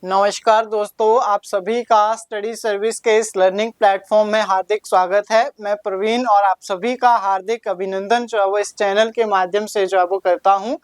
नमस्कार दोस्तों, आप सभी का स्टडी सर्विस के इस लर्निंग प्लेटफॉर्म में हार्दिक स्वागत है। मैं प्रवीण और आप सभी का हार्दिक अभिनंदन जो है वो इस चैनल के माध्यम से जो है वो करता हूं।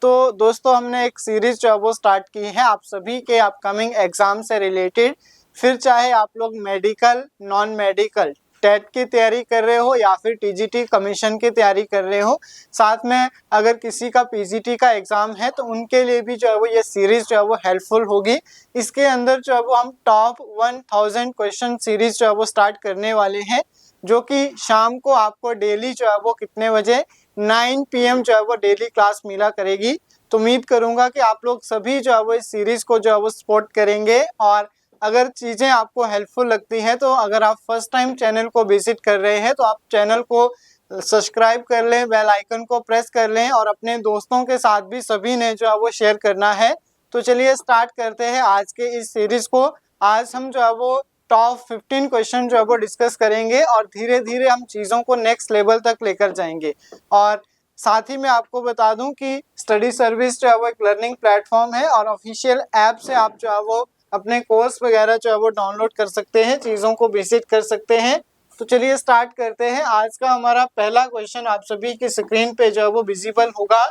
तो दोस्तों, हमने एक सीरीज जो है वो स्टार्ट की है आप सभी के अपकमिंग एग्जाम से रिलेटेड। फिर चाहे आप लोग मेडिकल, नॉन मेडिकल, टेट की तैयारी कर रहे हो या फिर टीजीटी कमीशन की तैयारी कर रहे हो, साथ में अगर किसी का पीजीटी का एग्जाम है तो उनके लिए भी जो है वो ये सीरीज जो है वो हेल्पफुल होगी। इसके अंदर जो है वो हम टॉप 1000 क्वेश्चन सीरीज जो है वो स्टार्ट करने वाले हैं, जो कि शाम को आपको डेली जो है वो कितने बजे 9 PM जो है वो डेली क्लास मिला करेगी। तो उम्मीद करूंगा कि आप लोग सभी जो है वो इस सीरीज को जो है वो सपोर्ट करेंगे। और अगर चीज़ें आपको हेल्पफुल लगती हैं तो अगर आप फर्स्ट टाइम चैनल को विजिट कर रहे हैं तो आप चैनल को सब्सक्राइब कर लें, बेल आइकन को प्रेस कर लें और अपने दोस्तों के साथ भी सभी ने जो है वो शेयर करना है। तो चलिए स्टार्ट करते हैं आज के इस सीरीज को। आज हम जो है वो टॉप 15 क्वेश्चन जो है वो डिस्कस करेंगे और धीरे धीरे हम चीज़ों को नेक्स्ट लेवल तक लेकर जाएंगे। और साथ ही मैं आपको बता दूं कि स्टडी सर्विस जो है वो एक लर्निंग प्लेटफॉर्म है और ऑफिशियल ऐप से आप जो है वो अपने कोर्स वगैरह जो है वो डाउनलोड कर सकते हैं, चीज़ों को विजिट कर सकते हैं। तो चलिए स्टार्ट करते हैं। आज का हमारा पहला क्वेश्चन आप सभी की स्क्रीन पे जो है वो विजिबल होगा।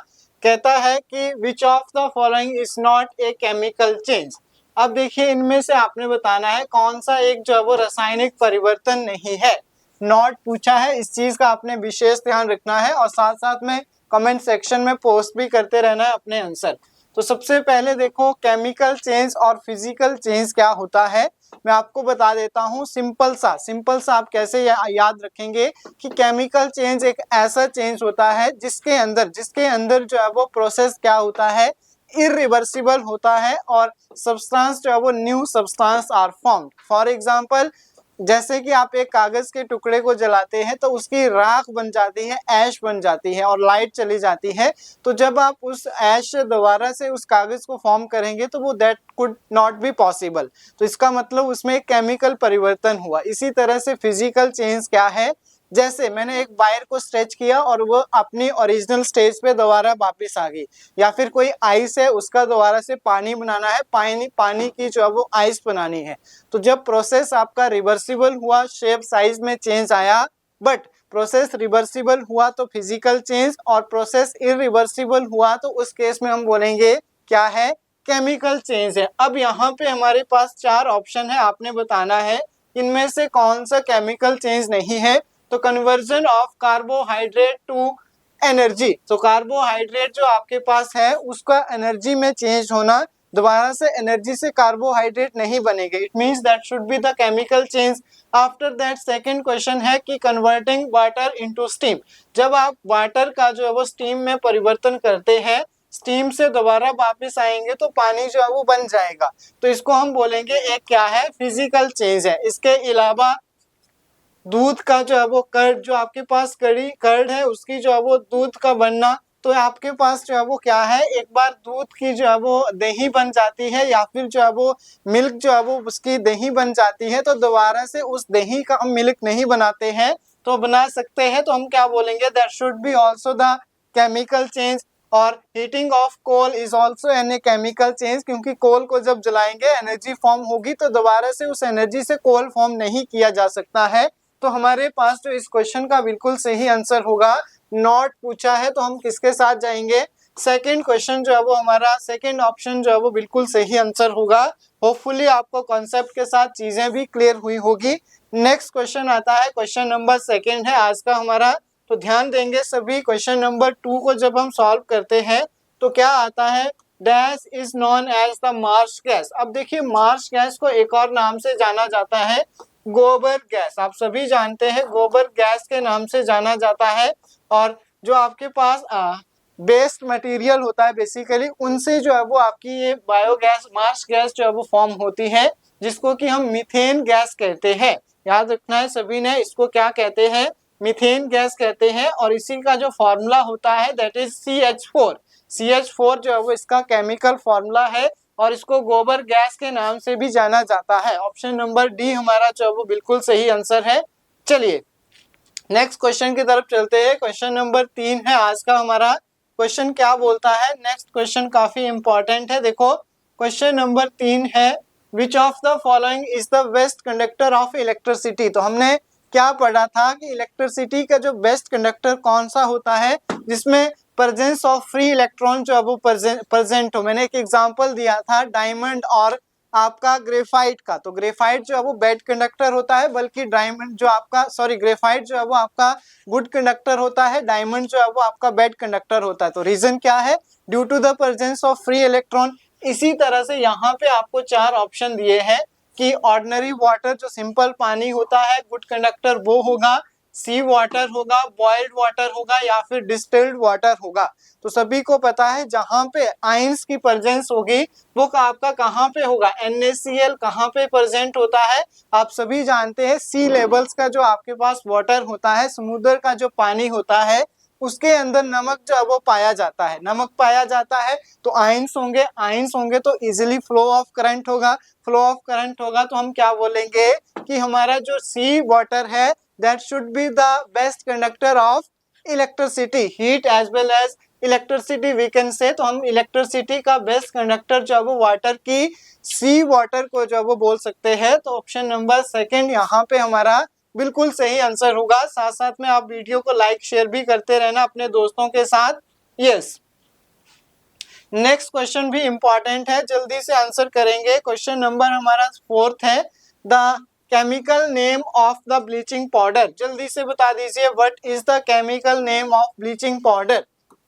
कहता है कि विच of the following is not a chemical change. अब देखिए, इनमें से आपने बताना है कौन सा एक जो है वो रासायनिक परिवर्तन नहीं है। नॉट पूछा है, इस चीज का आपने विशेष ध्यान रखना है और साथ साथ में कमेंट सेक्शन में पोस्ट भी करते रहना है अपने आंसर। तो सबसे पहले देखो, केमिकल चेंज और फिजिकल चेंज क्या होता है मैं आपको बता देता हूँ। सिंपल सा आप कैसे याद रखेंगे कि केमिकल चेंज एक ऐसा चेंज होता है जिसके अंदर जो है वो प्रोसेस क्या होता है, इरिवर्सिबल होता है और सब्सटेंस जो है वो new substance are formed. For example, जैसे कि आप एक कागज के टुकड़े को जलाते हैं तो उसकी राख बन जाती है, ऐश बन जाती है और लाइट चली जाती है। तो जब आप उस ऐश से दोबारा से उस कागज को फॉर्म करेंगे तो वो that could not be possible. तो इसका मतलब उसमें एक केमिकल परिवर्तन हुआ। इसी तरह से फिजिकल चेंज क्या है, जैसे मैंने एक वायर को स्ट्रेच किया और वो अपनी ओरिजिनल स्टेज पे दोबारा वापस आ गई, या फिर कोई आइस है उसका दोबारा से पानी बनाना है, पानी की जो है वो आइस बनानी है। तो जब प्रोसेस आपका रिवर्सिबल हुआ, शेप साइज में चेंज आया, बट प्रोसेस रिवर्सिबल हुआ तो फिजिकल चेंज, और प्रोसेस इरिवर्सिबल हुआ तो उस केस में हम बोलेंगे क्या है, केमिकल चेंज है। अब यहाँ पे हमारे पास 4 ऑप्शन है, आपने बताना है इनमें से कौन सा केमिकल चेंज नहीं है। तो conversion of carbohydrate to energy, तो कार्बोहाइड्रेट जो आपके पास है उसका एनर्जी में चेंज होना, दोबारा से एनर्जी से कार्बोहाइड्रेट नहीं बनेंगे। It means that should be the chemical change. After that second question है कि कन्वर्टिंग वाटर इनटू स्टीम। जब आप वाटर का जो है वो स्टीम में परिवर्तन करते हैं, स्टीम से दोबारा वापस आएंगे तो पानी जो है वो बन जाएगा। तो इसको हम बोलेंगे एक क्या है, फिजिकल चेंज है। इसके अलावा दूध का जो है वो कर्ड, जो आपके पास कर्ड है उसकी जो है वो दूध का बनना, तो आपके पास जो है वो क्या है, एक बार दूध की जो है वो दही बन जाती है या फिर जो है वो मिल्क जो है वो उसकी दही बन जाती है, तो दोबारा से उस दही का हम मिल्क नहीं बनाते हैं, तो बना सकते हैं। तो हम क्या बोलेंगे, that should be also the chemical change. और heating of coal is also an a chemical change, क्योंकि कोल को जब जलाएंगे एनर्जी फॉर्म होगी तो दोबारा से उस एनर्जी से कोल फॉर्म नहीं किया जा सकता है। तो हमारे पास जो इस क्वेश्चन का बिल्कुल सही आंसर होगा, नॉट पूछा है तो हम किसके साथ जाएंगे, सेकंड क्वेश्चन जो है वो हमारा सेकंड ऑप्शन जो है वो बिल्कुल सही आंसर होगा। होपफुली आपको कॉन्सेप्ट के साथ चीजें भी क्लियर हुई होगी। नेक्स्ट क्वेश्चन आता है, क्वेश्चन नंबर 2 है आज का हमारा। तो ध्यान देंगे सभी, क्वेश्चन नंबर 2 को जब हम सॉल्व करते हैं तो क्या आता है, dash is known as the marsh gas. अब देखिए, मार्श गैस को एक और नाम से जाना जाता है गोबर गैस। आप सभी जानते हैं गोबर गैस के नाम से जाना जाता है। और जो आपके पास वेस्ट मटेरियल होता है बेसिकली, उनसे जो है वो आपकी ये बायोगैस, मार्श गैस जो है वो फॉर्म होती है, जिसको कि हम मीथेन गैस कहते हैं। याद रखना है सभी ने, इसको क्या कहते हैं, मीथेन गैस कहते हैं। और इसी का जो फॉर्मूला होता है दैट इज CH4। CH4 जो है वो इसका केमिकल फॉर्मूला है और इसको गोबर गैस के नाम से भी जाना जाता है। ऑप्शन नंबर डी हमारा जो वो बिल्कुल सही आंसर है। चलिए नेक्स्ट क्वेश्चन की तरफ चलते हैं। क्वेश्चन नंबर 3 है आज का हमारा। क्वेश्चन क्या बोलता है, नेक्स्ट क्वेश्चन काफी इंपॉर्टेंट है। देखो, क्वेश्चन नंबर 3 है विच of the following is the best conductor of electricity. तो हमने क्या पढ़ा था कि इलेक्ट्रिसिटी का जो बेस्ट कंडक्टर कौन सा होता है, जिसमें प्रेजेंस ऑफ फ्री इलेक्ट्रॉन जो है वो प्रेजेंट हो। मैंने एक एग्जांपल दिया था डायमंड और आपका ग्रेफाइट का। तो ग्रेफाइट जो है वो बैड कंडक्टर होता है, बल्कि डायमंड जो आपका ग्रेफाइट जो है वो आपका गुड कंडक्टर होता है, डायमंड जो है वो आपका बैड कंडक्टर होता है। तो रीजन क्या है? Due to the presence of free electron. इसी तरह से यहाँ पे आपको 4 ऑप्शन दिए हैं कि ऑर्डिनरी वाटर जो सिंपल पानी होता है गुड कंडक्टर वो होगा, सी वाटर होगा, बॉइल्ड वाटर होगा या फिर डिस्टिल्ड वाटर होगा। तो सभी को पता है जहां पे आयंस की प्रेजेंस होगी वो आपका कहाँ पे होगा, NaCl कहाँ पे प्रेजेंट होता है। आप सभी जानते हैं सी लेवल्स का जो आपके पास वाटर होता है, समुद्र का जो पानी होता है उसके अंदर नमक जो है वो पाया जाता है। नमक पाया जाता है तो आयंस होंगे तो इजीली फ्लो ऑफ करंट होगा। फ्लो ऑफ करंट होगा तो हम क्या बोलेंगे कि हमारा जो सी वाटर है that should be the best conductor of electricity, heat as well as electricity we can say. तो हम इलेक्ट्रिसिटी का बेस्ट कंडक्टर जो है वो वाटर की सी वाटर को जो है वो बोल सकते हैं। तो ऑप्शन नंबर 2 यहाँ पे हमारा बिल्कुल सही आंसर होगा। साथ साथ में आप वीडियो को लाइक शेयर भी करते रहना अपने दोस्तों के साथ। यस, नेक्स्ट क्वेश्चन भी इंपॉर्टेंट है, जल्दी से आंसर करेंगे। क्वेश्चन नंबर हमारा 4 है the chemical name of the bleaching powder. जल्दी से बता दीजिए what is the chemical name of bleaching powder.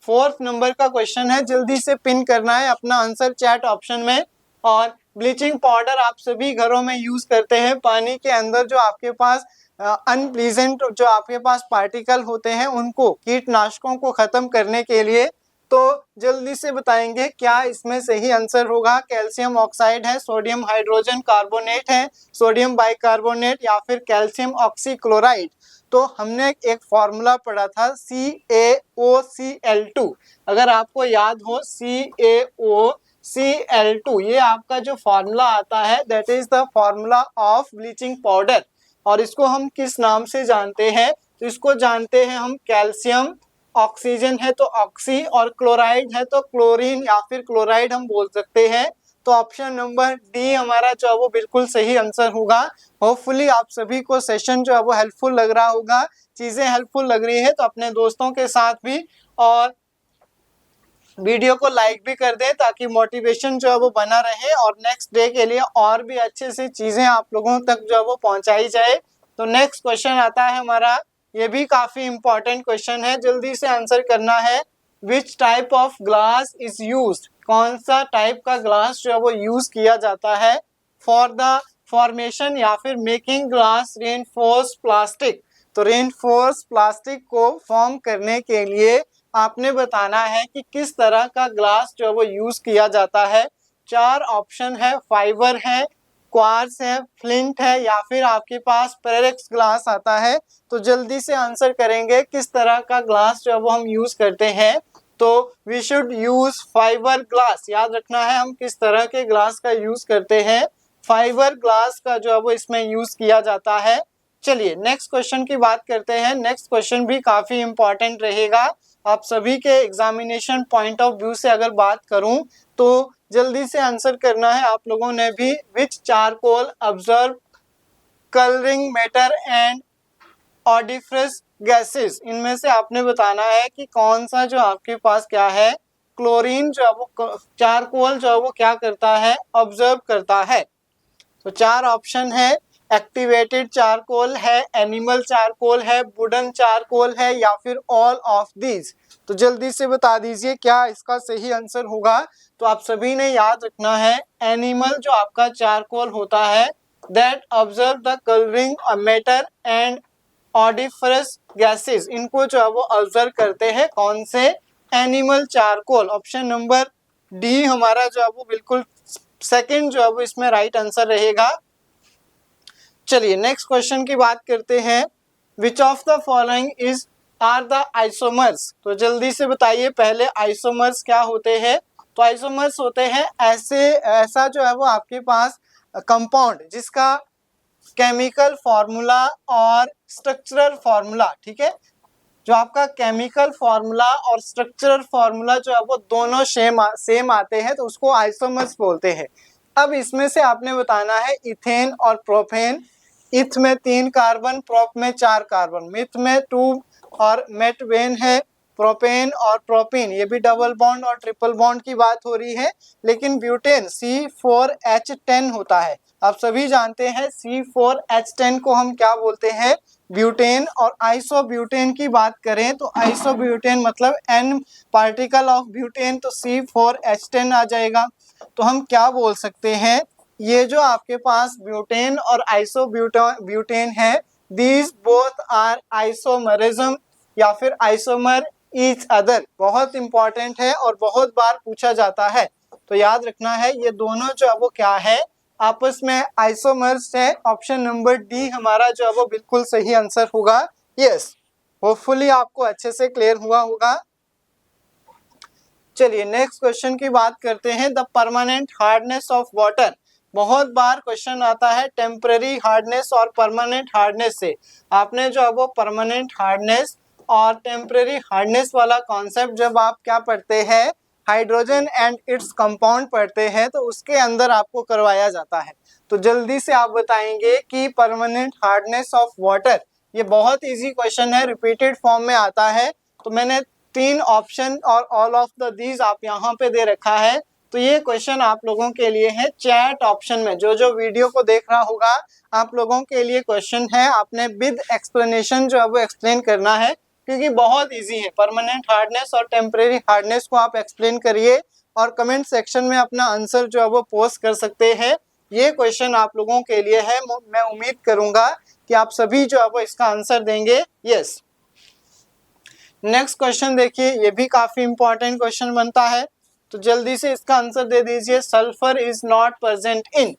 4 number का क्वेश्चन है, जल्दी से पिन करना है अपना आंसर चैट ऑप्शन में। और ब्लीचिंग पाउडर आप सभी घरों में यूज करते हैं। पानी के अंदर जो आपके पास अनप्लीजेंट जो आपके पास पार्टिकल होते हैं उनको, कीटनाशकों को खत्म करने के लिए। तो जल्दी से बताएंगे क्या इसमें सही आंसर होगा। कैल्शियम ऑक्साइड है, सोडियम हाइड्रोजन कार्बोनेट है, सोडियम बाइकार्बोनेट या फिर कैल्शियम ऑक्सीक्लोराइड। तो हमने एक फॉर्मूला पढ़ा था CaOCl2। अगर आपको याद हो CaOCl2 ये आपका जो फॉर्मूला आता है that is the formula of bleaching powder. और इसको हम किस नाम से जानते हैं? तो इसको जानते हैं हम कैल्शियम, ऑक्सीजन है तो ऑक्सी और क्लोराइड है तो क्लोरीन या फिर क्लोराइड हम बोल सकते हैं। तो ऑप्शन नंबर डी हमारा जो है वो बिल्कुल सही आंसर होगा। होपफुली आप सभी को सेशन जो है वो हेल्पफुल लग रहा होगा, चीजें हेल्पफुल लग रही है तो अपने दोस्तों के साथ भी और वीडियो को लाइक भी कर दें ताकि मोटिवेशन जो है वो बना रहे और नेक्स्ट डे के लिए और भी अच्छे से चीजें आप लोगों तक जो है वो पहुंचाई जाए। तो नेक्स्ट क्वेश्चन आता है हमारा, ये भी काफी इंपॉर्टेंट क्वेश्चन है, जल्दी से आंसर करना है। Which type of glass is used, कौन सा टाइप का ग्लास जो है वो यूज किया जाता है फॉर द फॉर्मेशन या फिर मेकिंग ग्लास रेनफोर्स प्लास्टिक। तो रेनफोर्स प्लास्टिक को फॉर्म करने के लिए आपने बताना है कि किस तरह का ग्लास जो है वो यूज किया जाता है। 4 ऑप्शन है, फाइबर है, क्वार्ट्ज है, फ्लिंट है या फिर आपके पास पेरेक्स ग्लास आता है। तो जल्दी से आंसर करेंगे किस तरह का ग्लास जो है वो हम यूज करते हैं। तो we should use fibre glass. याद रखना है हम किस तरह के ग्लास का यूज करते हैं, फाइबर ग्लास का जो है वो इसमें यूज किया जाता है। चलिए नेक्स्ट क्वेश्चन की बात करते हैं। नेक्स्ट क्वेश्चन भी काफी इंपॉर्टेंट रहेगा आप सभी के एग्जामिनेशन पॉइंट ऑफ व्यू से अगर बात करूं तो जल्दी से आंसर करना है आप लोगों ने भी। Which charcoal observe colouring matter and odiferous gases, इनमें से आपने बताना है कि कौन सा जो आपके पास क्या है, क्लोरीन जो है वो चारकोल जो है वो क्या करता है, ऑब्जर्व करता है। तो 4 ऑप्शन है, एक्टिवेटेड चारकोल है, एनिमल चारकोल है, वुडन चारकोल है या फिर ऑल ऑफ दीज। तो जल्दी से बता दीजिए क्या इसका सही आंसर होगा। तो आप सभी ने याद रखना है एनिमल जो आपका चारकोल होता है that observe the colouring matter and odiferous gases, इनको जो है वो ऑब्जर्व करते हैं कौन से, animal charcoal. Option number D हमारा जो है वो बिल्कुल सेकंड जो है वो इसमें राइट आंसर रहेगा। चलिए नेक्स्ट क्वेश्चन की बात करते हैं। Which of the following is are the isomers. तो जल्दी से बताइए पहले आइसोमर्स क्या होते हैं। तो आइसोमर्स होते हैं ऐसा जो है वो आपके पास कंपाउंड जिसका केमिकल फॉर्मूला और स्ट्रक्चरल फॉर्मूला, ठीक है, जो आपका केमिकल फॉर्मूला और स्ट्रक्चरल फॉर्मूला जो है वो दोनों सेम आते हैं, तो उसको आइसोमर्स बोलते हैं। अब इसमें से आपने बताना है इथेन और प्रोपेन। इथ में 3 कार्बन, प्रोप में 4 कार्बन, मिथ में 2 और मेटवेन है। प्रोपेन और प्रोपीन ये भी डबल बॉन्ड और ट्रिपल बॉन्ड की बात हो रही है, लेकिन ब्यूटेन C4H10 होता है। आप सभी जानते हैं C4H10 को हम क्या बोलते हैं, ब्यूटेन। और आइसोब्यूटेन की बात करें तो आइसोब्यूटेन मतलब N पार्टिकल ऑफ ब्यूटेन, तो C4H10 आ जाएगा। तो हम क्या बोल सकते हैं, ये जो आपके पास ब्यूटेन और आइसोब्यूटेन है, दीज बोथ आर आइसोमरिज्म या फिर आइसोमर ईच अदर। बहुत इंपॉर्टेंट है और बहुत बार पूछा जाता है, तो याद रखना है ये दोनों जो है वो क्या है, आपस में आइसोमर्स है। ऑप्शन नंबर डी हमारा जो है वो बिल्कुल सही आंसर होगा। यस, होपफुली आपको अच्छे से क्लियर हुआ होगा। चलिए नेक्स्ट क्वेश्चन की बात करते हैं, the permanent hardness of water. बहुत बार क्वेश्चन आता है टेम्पररी हार्डनेस और परमानेंट हार्डनेस से। आपने जो है वो परमानेंट हार्डनेस और टेम्पररी हार्डनेस वाला कॉन्सेप्ट जब आप क्या पढ़ते हैं, हाइड्रोजन एंड इट्स कंपाउंड पढ़ते हैं, तो उसके अंदर आपको करवाया जाता है। तो जल्दी से आप बताएंगे कि परमानेंट हार्डनेस ऑफ वाटर, ये बहुत इजी क्वेश्चन है, रिपीटेड फॉर्म में आता है। तो मैंने 3 ऑप्शन और ऑल ऑफ द दीज आप यहाँ पे दे रखा है। तो ये क्वेश्चन आप लोगों के लिए है चैट ऑप्शन में। जो जो वीडियो को देख रहा होगा आप लोगों के लिए क्वेश्चन है, आपने विद एक्सप्लेनेशन जो है वो एक्सप्लेन करना है, क्योंकि बहुत इजी है। परमानेंट हार्डनेस और टेम्परेरी हार्डनेस को आप एक्सप्लेन करिए और कमेंट सेक्शन में अपना आंसर जो है वो पोस्ट कर सकते हैं। ये क्वेश्चन आप लोगों के लिए है, मैं उम्मीद करूंगा कि आप सभी जो है वो इसका आंसर देंगे। यस, नेक्स्ट क्वेश्चन देखिए, ये भी काफी इंपॉर्टेंट क्वेश्चन बनता है, तो जल्दी से इसका आंसर दे दीजिए। Sulphur is not present in,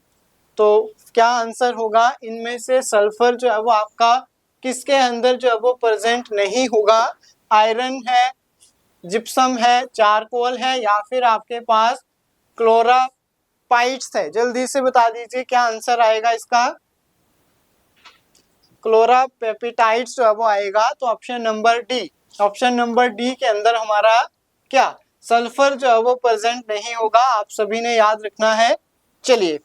तो क्या आंसर होगा, इनमें से सल्फर जो है वो आपका किसके अंदर जो है वो प्रेजेंट नहीं होगा। आयरन है, जिप्सम है, चारकोल है, या फिर आपके पास क्लोरापाइट्स है। जल्दी से बता दीजिए क्या आंसर आएगा इसका। क्लोरापेपिटाइट्स जो है वो आएगा, तो option number D. Option number D के अंदर हमारा क्या, सल्फर जो है वो प्रेजेंट नहीं होगा। आप सभी ने याद रखना है। चलिए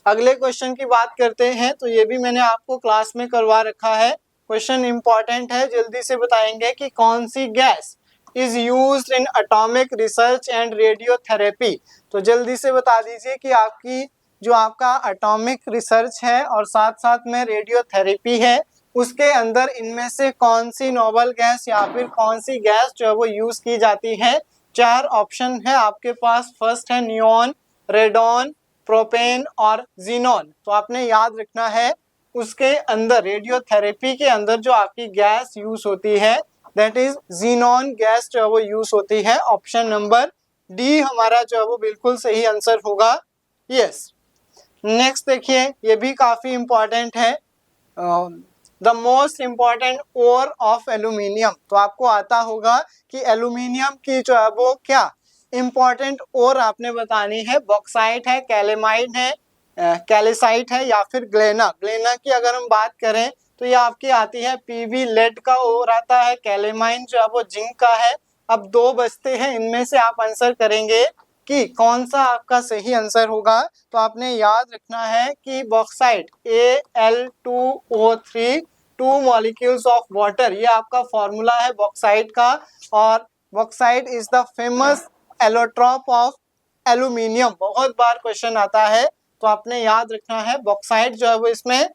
अगले क्वेश्चन की बात करते हैं, तो ये भी मैंने आपको क्लास में करवा रखा है। क्वेश्चन इंपॉर्टेंट है, जल्दी से बताएंगे कि कौन सी gas is used in atomic research and radiotherapy. तो जल्दी से बता दीजिए कि आपकी जो आपका एटॉमिक रिसर्च है और साथ साथ में रेडियोथेरेपी है, उसके अंदर इनमें से कौन सी नोबल गैस या फिर कौन सी गैस जो है वो यूज की जाती है। 4 ऑप्शन है आपके पास। फर्स्ट है नियॉन, रेडॉन, प्रोपेन और जीनॉन। तो आपने याद रखना है उसके अंदर रेडियोथेरेपी के अंदर जो आपकी गैस यूज होती है दैट इज जीनॉन गैस जो है वो यूज होती है। ऑप्शन नंबर डी हमारा जो है वो बिल्कुल सही आंसर होगा। यस, नेक्स्ट देखिए, ये भी काफी इंपॉर्टेंट है, the most important ore of aluminium. तो आपको आता होगा कि एल्यूमिनियम की जो है वो क्या इंपॉर्टेंट ओर आपने बतानी है। बॉक्साइट है, कैलेमाइड है, कैलेसाइट है, या फिर ग्लेना। ग्लेना की अगर हम बात करें तो ये आपकी आती है पीवी लेड का ओर आता है। कैलेमाइन जो है वो जिंक का है। अब 2 बचते हैं, इनमें से आप आंसर करेंगे कि कौन सा आपका सही आंसर होगा। तो आपने याद रखना है कि bauxite Al2O3 2 molecules of water, ये आपका फॉर्मूला है बॉक्साइट का। और bauxite is the famous allotrope of aluminium. बहुत बार क्वेश्चन आता है, तो आपने याद रखना है बॉक्साइट जो है वो इसमें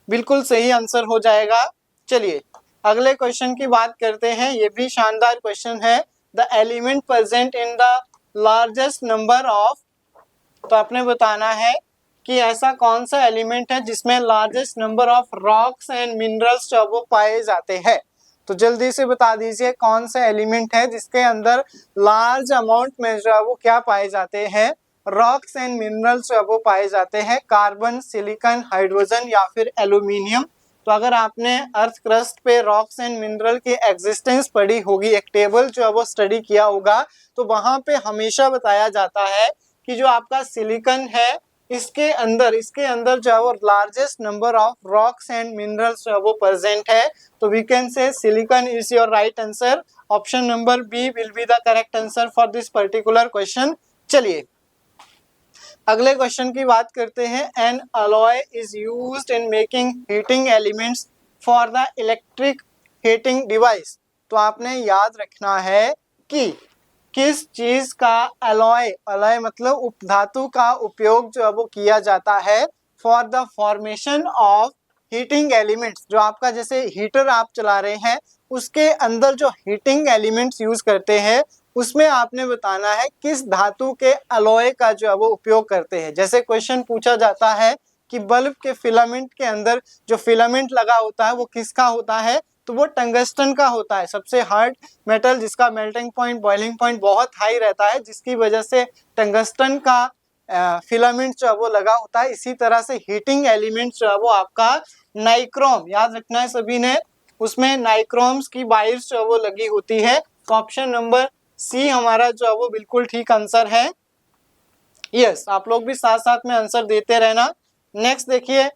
बिल्कुल सही आंसर हो जाएगा। चलिए अगले क्वेश्चन की बात करते हैं, ये भी शानदार क्वेश्चन है। The element present in the largest number of, तो आपने बताना है कि ऐसा कौन सा एलिमेंट है जिसमें largest number of rocks and minerals जो वो पाए जाते हैं। तो जल्दी से बता दीजिए कौन सा एलिमेंट है जिसके अंदर लार्ज अमाउंट में जो है वो क्या पाए जाते हैं, रॉक्स एंड मिनरल्स जो वो पाए जाते हैं। कार्बन, सिलिकॉन, हाइड्रोजन या फिर एल्यूमिनियम। तो अगर आपने अर्थ क्रस्ट पे रॉक्स एंड मिनरल की एग्जिस्टेंस पढ़ी होगी, एक टेबल जो है वो स्टडी किया होगा, तो वहां पे हमेशा बताया जाता है कि जो आपका सिलिकॉन है इसके अंदर जो है वो largest number of rocks and minerals जो है वो प्रेजेंट है। तो we can say silicon is your right answer. Option number B will be the correct answer for this particular question. चलिए अगले क्वेश्चन की बात करते हैं। An alloy is used in making heating elements for the electric heating device. तो आपने याद रखना है कि किस चीज का अलॉय मतलब उपधातु का उपयोग जो है वो किया जाता है for the formation of heating elements. जो आपका जैसे हीटर आप चला रहे हैं उसके अंदर जो हीटिंग एलिमेंट्स यूज करते हैं उसमें आपने बताना है किस धातु के अलॉय का जो है वो उपयोग करते हैं। जैसे क्वेश्चन पूछा जाता है कि बल्ब के फिलामेंट के अंदर जो फिलामेंट लगा होता है वो किसका होता है, तो वो टंगस्टन का होता है। सबसे हार्ड मेटल जिसका मेल्टिंग पॉइंट बॉइलिंग पॉइंट बहुत हाई रहता है, जिसकी वजह से टंगस्टन का फिलामेंट जो है वो लगा होता है। इसी तरह से हीटिंग एलिमेंट जो है वो आपका नाइक्रोम, याद रखना है सभी ने, उसमें नाइक्रोम्स की वायर्स जो है वो लगी होती है। तो ऑप्शन नंबर सी हमारा जो है वो बिल्कुल ठीक आंसर है। यस, आप लोग भी साथ साथ में आंसर देते रहना। नेक्स्ट देखिए,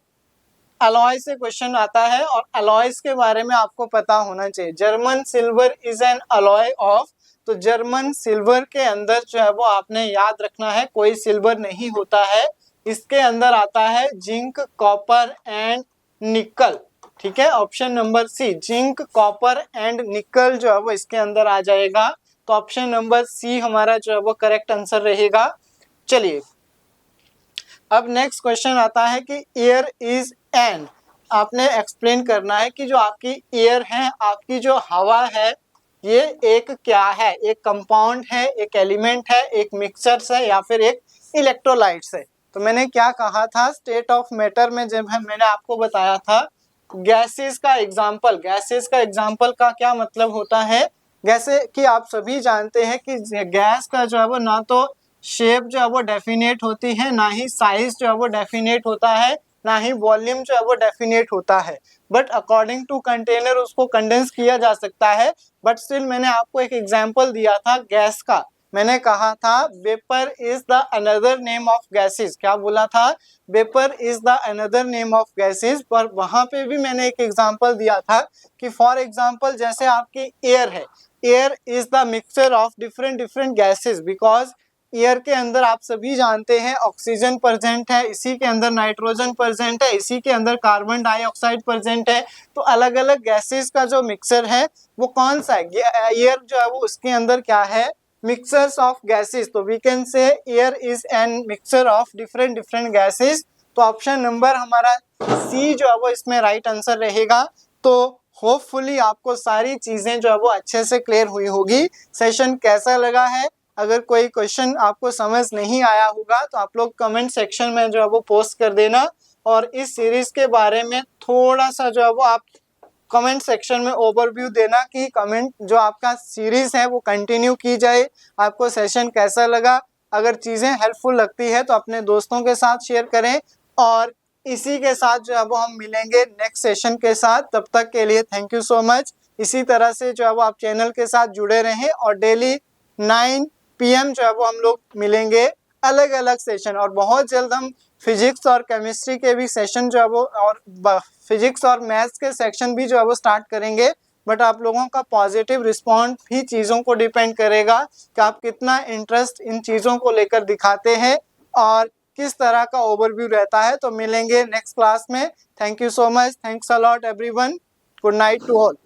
अलॉय से क्वेश्चन आता है और अलॉयज के बारे में आपको पता होना चाहिए। German silver is an alloy of. तो जर्मन सिल्वर के अंदर जो है वो आपने याद रखना है कोई सिल्वर नहीं होता है, इसके अंदर आता है जिंक, कॉपर एंड निकल। ठीक है, option number C zinc, copper and nickel जो है वो इसके अंदर आ जाएगा। तो ऑप्शन नंबर सी हमारा जो है वो करेक्ट आंसर रहेगा। चलिए अब नेक्स्ट क्वेश्चन आता है कि एयर इज एन। आपने एक्सप्लेन करना है कि जो आपकी एयर है, आपकी जो हवा है, ये एक क्या है, एक कंपाउंड है, एक एलिमेंट है, एक मिक्सचर्स है या फिर एक इलेक्ट्रोलाइट्स है। तो मैंने क्या कहा था स्टेट ऑफ मैटर में, जब मैंने आपको बताया था गैसेस का एग्जाम्पल का क्या मतलब होता है। जैसे कि आप सभी जानते हैं कि गैस का जो है वो ना तो शेप जो है वो डेफिनेट होती है, ना ही साइज जो है वो डेफिनेट होता है, ना ही वॉल्यूम जो है वो डेफिनेट होता है। बट अकॉर्डिंग टू कंटेनर उसको कंडेंस किया जा सकता है। बट स्टिल मैंने आपको एक एग्जांपल दिया था गैस का। मैंने कहा था vapour is the another name of gases. क्या बोला था? Vapour is the another name of gases. पर वहां पे भी मैंने एक एग्जांपल दिया था कि फॉर एग्जांपल जैसे आपकी एयर है, air is the mixture of different gases. Because air के अंदर आप सभी जानते हैं ऑक्सीजन प्रेजेंट है, इसी के अंदर नाइट्रोजन प्रेजेंट है, इसी के अंदर कार्बन डाइऑक्साइड प्रेजेंट है। तो अलग अलग गैसेस का जो मिक्सचर है वो कौन सा है? एयर जो है वो उसके अंदर क्या है? Mixtures of gases. तो we can say air is an mixture of different gases. तो ऑप्शन नंबर हमारा सी जो है वो इसमें राइट आंसर रहेगा। तो होपफुली आपको सारी चीजें जो है वो अच्छे से क्लियर हुई होगी। सेशन कैसा लगा है? अगर कोई क्वेश्चन आपको समझ नहीं आया होगा तो आप लोग कमेंट सेक्शन में जो है वो पोस्ट कर देना। और इस सीरीज के बारे में थोड़ा सा जो है वो आप कमेंट सेक्शन में ओवरव्यू देना कि कमेंट जो आपका सीरीज है वो कंटिन्यू की जाए। आपको सेशन कैसा लगा? अगर चीज़ें हेल्पफुल लगती है तो अपने दोस्तों के साथ शेयर करें। और इसी के साथ जो है वो हम मिलेंगे नेक्स्ट सेशन के साथ। तब तक के लिए थैंक यू सो मच। इसी तरह से जो है वो आप चैनल के साथ जुड़े रहें और डेली 9 PM जो है वो हम लोग मिलेंगे अलग अलग सेशन। और बहुत जल्द हम फिजिक्स और केमिस्ट्री के भी सेशन जो है वो और फिजिक्स और मैथ्स के सेक्शन भी जो है वो स्टार्ट करेंगे। बट आप लोगों का पॉजिटिव रिस्पॉन्स भी चीज़ों को डिपेंड करेगा कि आप कितना इंटरेस्ट इन चीज़ों को लेकर दिखाते हैं और किस तरह का ओवरव्यू रहता है। तो मिलेंगे नेक्स्ट क्लास में। Thank you so much. Thanks a lot everyone. Good night to all.